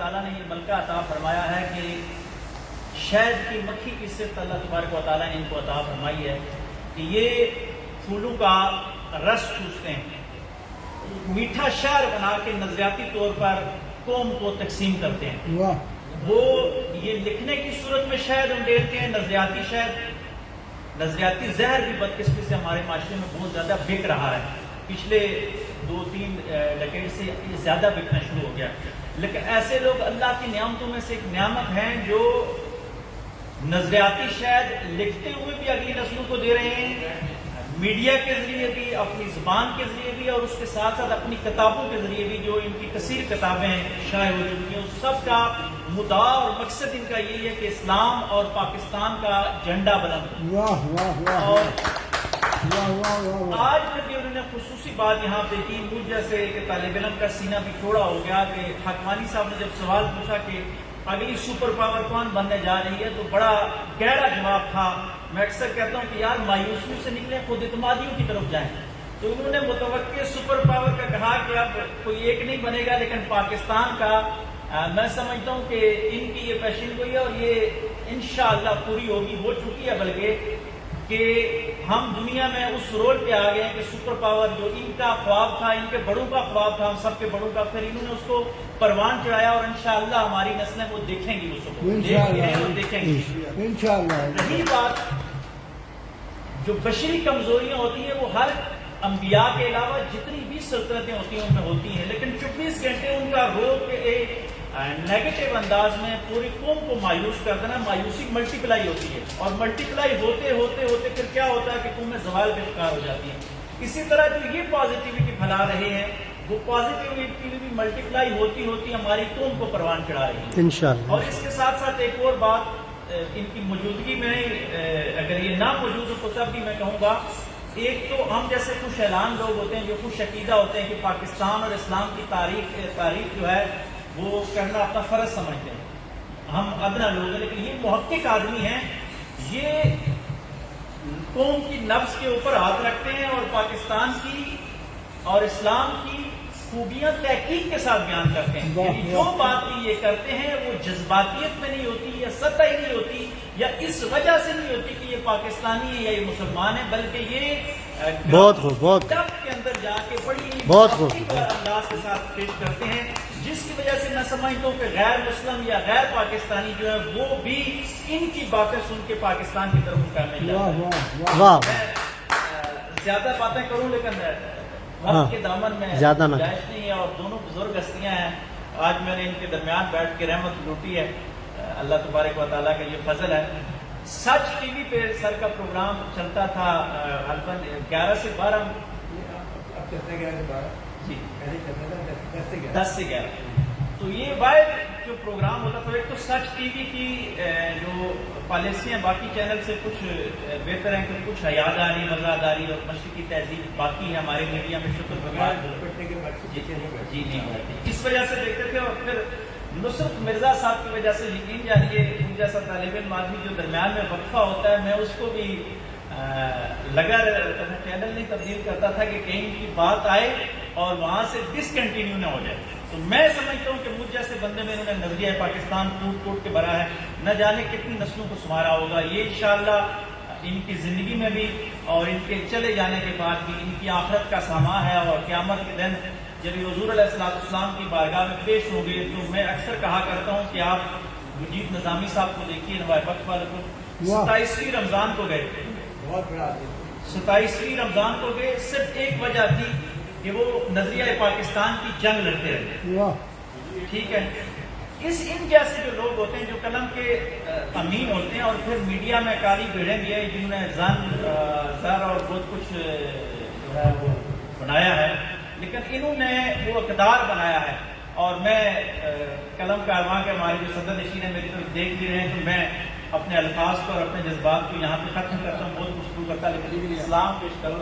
تعالیٰ نے یہ ملکہ عطا فرمایا ہے کہ شہد کی مکھی کی صفت اللہ تبارک و تعالیٰ نے ان کو عطا فرمائی ہے کہ یہ پھولوں کا رس چوستے ہیں، میٹھا شعر بنا کے نظریاتی طور پر قوم کو تقسیم کرتے ہیں۔ وہ یہ لکھنے کی صورت میں شہد انڈیلتے ہیں، نظریاتی شہد، نظریاتی زہر بھی بدقسمتی سے ہمارے معاشرے میں بہت زیادہ بک رہا ہے، پچھلے 2-3 ڈیکیڈ سے یہ زیادہ بکنا شروع ہو گیا۔ لیکن ایسے لوگ اللہ کی نعمتوں میں سے ایک نعمت ہیں جو نظریاتی شہد لکھتے ہوئے بھی اگلی نسلوں کو دے رہے ہیں، میڈیا کے ذریعے بھی، اپنی زبان کے ذریعے بھی، اور اس کے ساتھ ساتھ اپنی کتابوں کے ذریعے بھی، جو ان کی کثیر کتابیں شائع ہو چکی ہیں، اس سب کا مدعا اور مقصد ان کا یہی ہے کہ اسلام اور پاکستان کا جھنڈا بلند ہو۔ اور آج بھی انہوں نے خصوصی بات یہاں پہ کی، مجھ جیسے کہ طالب علم کا سینہ بھی چوڑا ہو گیا کہ حقانی صاحب نے جب سوال پوچھا کہ اگلی سپر پاور کون بننے جا رہی ہے تو بڑا گہرا جواب تھا۔ میں اکثر کہتا ہوں کہ یار مایوسیوں سے نکلیں، خود اعتمادیوں کی طرف جائیں۔ تو انہوں نے متوقع سپر پاور کا کہا کہ اب کوئی ایک نہیں بنے گا، لیکن پاکستان کا میں سمجھتا ہوں کہ ان کی یہ پیشن گوئی ہے اور یہ انشاءاللہ پوری ہوگی، ہو چکی ہے بلکہ، کہ ہم دنیا میں اس رول پہ آ گئے ہیں کہ سپر پاور جو ان کا خواب تھا، ان کے بڑوں کا خواب تھا، ہم سب کے بڑوں کا، پھر انہوں نے اس کو پروان چڑھایا اور انشاءاللہ ہماری نسلیں وہ دیکھیں گی، اس کو دیکھیں گی انشاءاللہ۔ رہی بات جو بشری کمزوریاں ہوتی ہیں وہ ہر انبیاء کے علاوہ جتنی بھی سلطنتیں ہوتی ہیں ان میں ہوتی ہیں، لیکن 24 گھنٹے ان کا رول ایک نیگیٹو انداز میں پوری قوم کو مایوس کر دینا، مایوسی ملٹی پلائی ہوتی ہے، اور ملٹی پلائی ہوتے ہوتے ہوتے پھر کیا ہوتا ہے کہ قوم میں زوال کا شکار ہو جاتی ہے۔ اسی طرح جو یہ پازیٹیوٹی پھیلا رہے ہیں وہ پازیٹیوٹی بھی ملٹی پلائی ہوتی ہوتی ہماری قوم کو پروان چڑھا رہی ہے انشاءاللہ۔ اور اس کے ساتھ ساتھ ایک اور بات، ان کی موجودگی میں اگر یہ نہ موجود ہو تو تب بھی میں کہوں گا، ایک تو ہم جیسے خوش اعلان لوگ ہوتے ہیں جو خوش عقیدہ ہوتے ہیں کہ پاکستان اور اسلام کی تاریخ جو ہے وہ کرنا اپنا فرض سمجھتے ہیں، ہم ادنا لوگ ہیں، لیکن یہ محقق آدمی ہیں، یہ قوم کی نفس کے اوپر ہاتھ رکھتے ہیں اور پاکستان کی اور اسلام کی خوبیاں تحقیق کے ساتھ بیان کرتے ہیں۔ یعنی جو بات بھی یہ کرتے ہیں وہ جذباتیت میں نہیں ہوتی یا سطحی نہیں ہوتی یا اس وجہ سے نہیں ہوتی کہ یہ پاکستانی ہے یا یہ مسلمان ہے، بلکہ یہ بہت خوب، بہت ڈپتھ کے اندر جا کے بڑی انداز کے ساتھ پیش کرتے ہیں، جس کی وجہ سے میں سمجھتا ہوں کہ غیر مسلم یا غیر پاکستانی جو ہے وہ بھی ان کی باتیں سن کے پاکستان کی طرف کرنے جاتے ہیں۔ میں زیادہ باتیں کروں لیکن وقت کے دامن میں گنجائش نہیں ہے، اور دونوں بزرگ ہستیاں ہیں، آج میں نے ان کے درمیان بیٹھ کے رحمت لوٹی ہے، اللہ تبارک و تعالیٰ کا یہ فضل ہے۔ سچ ٹی وی پہ سر کا پروگرام چلتا تھا غالباً 11 سے 12 جی 10 سے 11، تو یہ واحد جو پروگرام ہوتا تھا، ایک تو سچ ٹی وی کی جو پالیسیاں باقی چینل سے کچھ بہتر ہیں، کچھ حیاداری، مزاداری اور مشرقی تہذیب باقی ہے ہمارے میڈیا میں، شکر جی نہیں ہوتی، اس وجہ سے دیکھتے تھے۔ اور پھر نصرت مرزا صاحب کی وجہ سے یقین جانیے ان جیسا طالب علم آدمی جو درمیان میں وقفہ ہوتا ہے، میں اس کو بھی لگا چینل نہیں تبدیل کرتا تھا کہ کہیں کی بات آئے اور وہاں سے ڈسکنٹینیو نہ ہو جائے۔ تو میں سمجھتا ہوں کہ مجھ جیسے بندے میں انہوں نے نظریہ پاکستان کوٹ کے بھرا ہے، نہ جانے کتنی نسلوں کو سنوارا ہوگا۔ یہ انشاءاللہ ان کی زندگی میں بھی اور ان کے چلے جانے کے بعد بھی ان کی آخرت کا سامان ہے، اور قیامت کے دن جب حضور علیہ السلام کی بارگاہ میں پیش ہوں گے تو میں اکثر کہا کرتا ہوں کہ آپ مجید نظامی صاحب کو دیکھیے، نوائے بخت والے کو، 27ویں رمضان کو گئے، 27ویں رمضان کو گئے، صرف ایک وجہ تھی کہ وہ نظریہ پاکستان کی جنگ لڑتے رہے، ٹھیک ہے۔ ان جیسے جو لوگ ہوتے ہیں جو قلم کے امین ہوتے ہیں، اور پھر میڈیا میں کالی بھیڑیں بھی ہیں جنہوں نے زر اور بہت کچھ جو ہے وہ بنایا ہے، لیکن انہوں نے وہ اقدار بنایا ہے۔ اور میں قلم کا ارواں کے ہمارے جو صدر نشین ہیں میری طرف دیکھ بھی رہے ہیں، تو میں اپنے الفاظ کو اور اپنے جذبات کو یہاں پہ ختم کرتا ہوں، بہت گفتگو کرتا، لیکن اسلام پیش کروں